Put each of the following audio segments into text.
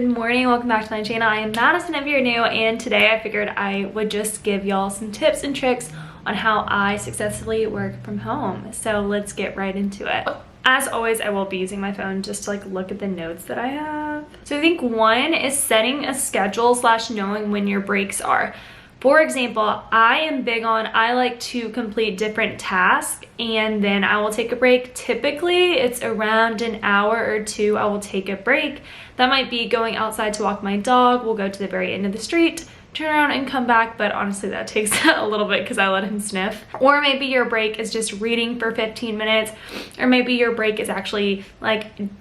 Good morning, welcome back to my channel. I am Madison if you're new, and today I figured I would just give y'all some tips and tricks on how I successfully work from home. So let's get right into it. As always, I will be using my phone just to look at the notes that I have. So I think one is setting a schedule / knowing when your breaks are. For example, I like to complete different tasks and then I will take a break. Typically, it's around an hour or two I will take a break. That might be going outside to walk my dog. We'll go to the very end of the street, turn around and come back, but honestly that takes a little bit because I let him sniff. Or maybe your break is just reading for 15 minutes, or maybe your break is actually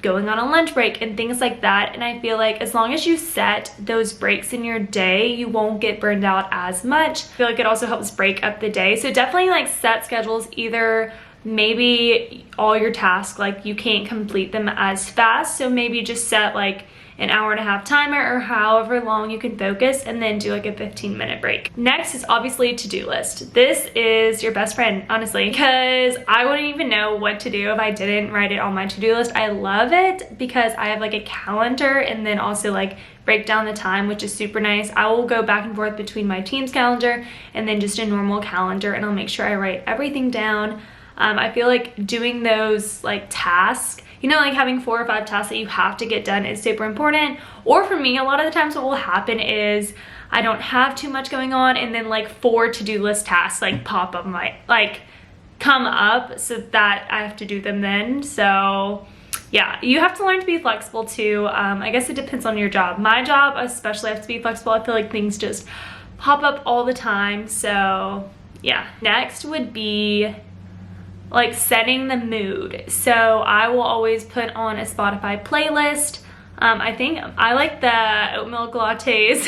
going on a lunch break and things like that. And I feel like as long as you set those breaks in your day, you won't get burned out as much. I feel like it also helps break up the day. So definitely set schedules. Either maybe all your tasks, you can't complete them as fast, so maybe just set an hour-and-a-half timer or however long you can focus, and then do a 15-minute break. Next is obviously to-do list. This is your best friend, honestly, because I wouldn't even know what to do if I didn't write it on my to-do list. I love it because I have a calendar and then also break down the time, which is super nice. I will go back and forth between my Teams calendar and then just a normal calendar, and I'll make sure I write everything down. I feel like doing those tasks, having 4 or 5 tasks that you have to get done is super important. Or for me, a lot of the times what will happen is I don't have too much going on, and then 4 to-do list tasks pop up come up, so that I have to do them then. So yeah, you have to learn to be flexible too. I guess it depends on your job. My job especially, I have to be flexible. I feel like things just pop up all the time. So yeah. Next would be setting the mood. So I will always put on a Spotify playlist. I think I like the oat milk lattes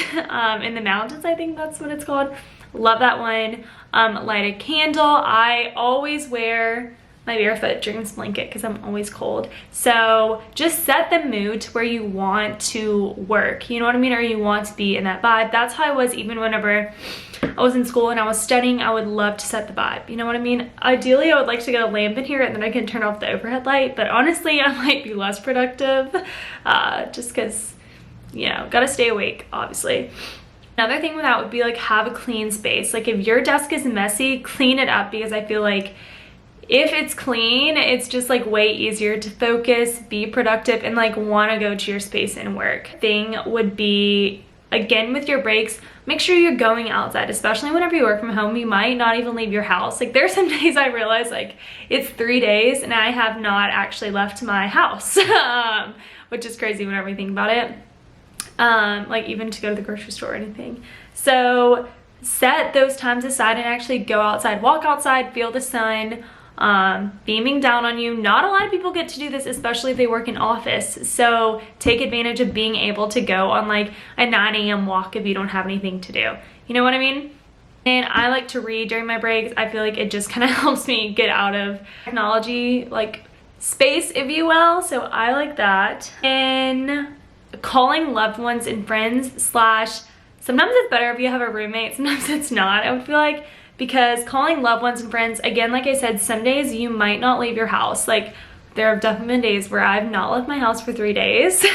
in the mountains. I think that's what it's called. Love that one. Light a candle. I always wear my barefoot jeans blanket because I'm always cold. So just set the mood to where you want to work, you know what I mean, or you want to be in that vibe. That's how I was even whenever I was in school and I was studying. I would love to set the vibe, you know what I mean. Ideally I would like to get a lamp in here and then I can turn off the overhead light, but honestly I might be less productive just because, gotta stay awake obviously. Another thing with that would be have a clean space. If your desk is messy, clean it up, because I feel like if it's clean, it's just way easier to focus, be productive, and want to go to your space and work. Thing would be, again, with your breaks, make sure you're going outside, especially whenever you work from home. You might not even leave your house. There's some days I realize it's 3 days and I have not actually left my house, which is crazy whenever you think about it. Even to go to the grocery store or anything. So set those times aside and actually go outside, walk outside, feel the sun beaming down on you. Not a lot of people get to do this, especially if they work in office. So take advantage of being able to go on a 9 a.m. walk if you don't have anything to do. You know what I mean? And I like to read during my breaks. I feel like it just kind of helps me get out of technology space, if you will. So I like that. And calling loved ones and friends / sometimes it's better if you have a roommate, sometimes it's not, I would feel like, because calling loved ones and friends, again, like I said, some days you might not leave your house. There have definitely been days where I've not left my house for 3 days.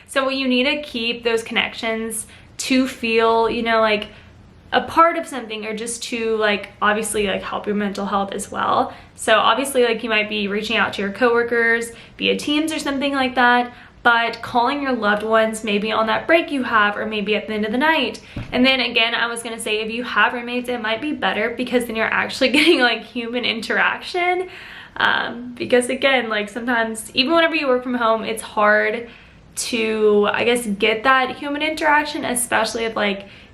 So you need to keep those connections to feel, a part of something, or just to obviously help your mental health as well. So obviously you might be reaching out to your coworkers via Teams or something like that, but calling your loved ones maybe on that break you have, or maybe at the end of the night. And then again, I was gonna say, if you have roommates, it might be better because then you're actually getting human interaction. Because again, sometimes even whenever you work from home, it's hard to, I guess, get that human interaction, especially if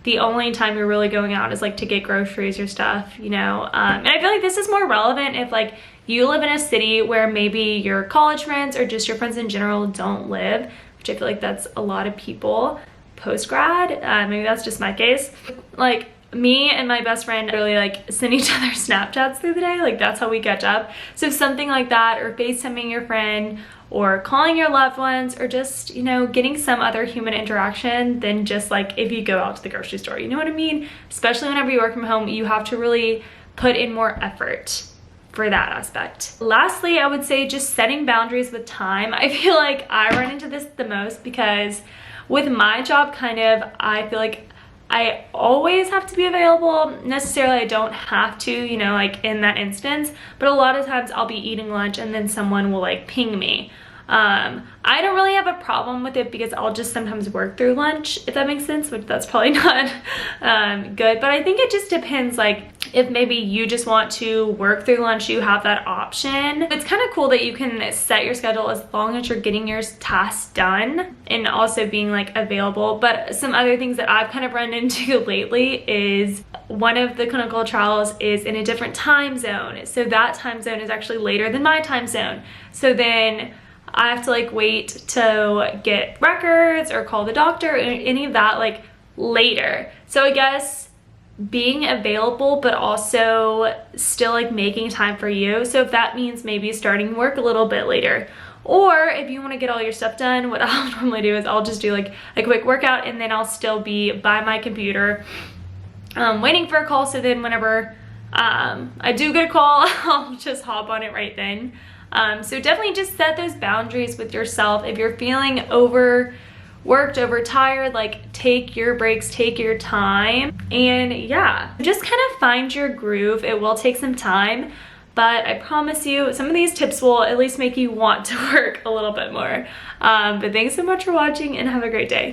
the only time you're really going out is to get groceries or stuff, And I feel like this is more relevant if you live in a city where maybe your college friends or just your friends in general don't live, which I feel like that's a lot of people post-grad. Maybe that's just my case. Me and my best friend really send each other Snapchats through the day. That's how we catch up. So something like that, or FaceTiming your friend, or calling your loved ones, or just, getting some other human interaction than just if you go out to the grocery store. You know what I mean? Especially whenever you work from home, you have to really put in more effort. for that aspect. Lastly, I would say just setting boundaries with time. I feel like I run into this the most because with my job, kind of, I feel like I always have to be available. Necessarily, I don't have to, you know, like in that instance, but a lot of times I'll be eating lunch and then someone will like ping me. I don't really have a problem with it because I'll just sometimes work through lunch, if that makes sense, which that's probably not good, but I think it just depends, like if maybe you just want to work through lunch, you have that option. It's kind of cool that you can set your schedule as long as you're getting your tasks done and also being like available. But some other things that I've kind of run into lately is one of the clinical trials is in a different time zone. So that time zone is actually later than my time zone. So then I have to like wait to get records or call the doctor or any of that like later. So I guess being available but also still like making time for you. So if that means maybe starting work a little bit later, or if you want to get all your stuff done, what I'll normally do is I'll just do like a quick workout and then I'll still be by my computer waiting for a call. So then whenever I do get a call, I'll just hop on it right then. So definitely just set those boundaries with yourself. If you're feeling overworked, overtired, like take your breaks, take your time, and yeah, just kind of find your groove. It will take some time, but I promise you some of these tips will at least make you want to work a little bit more. But thanks so much for watching and have a great day.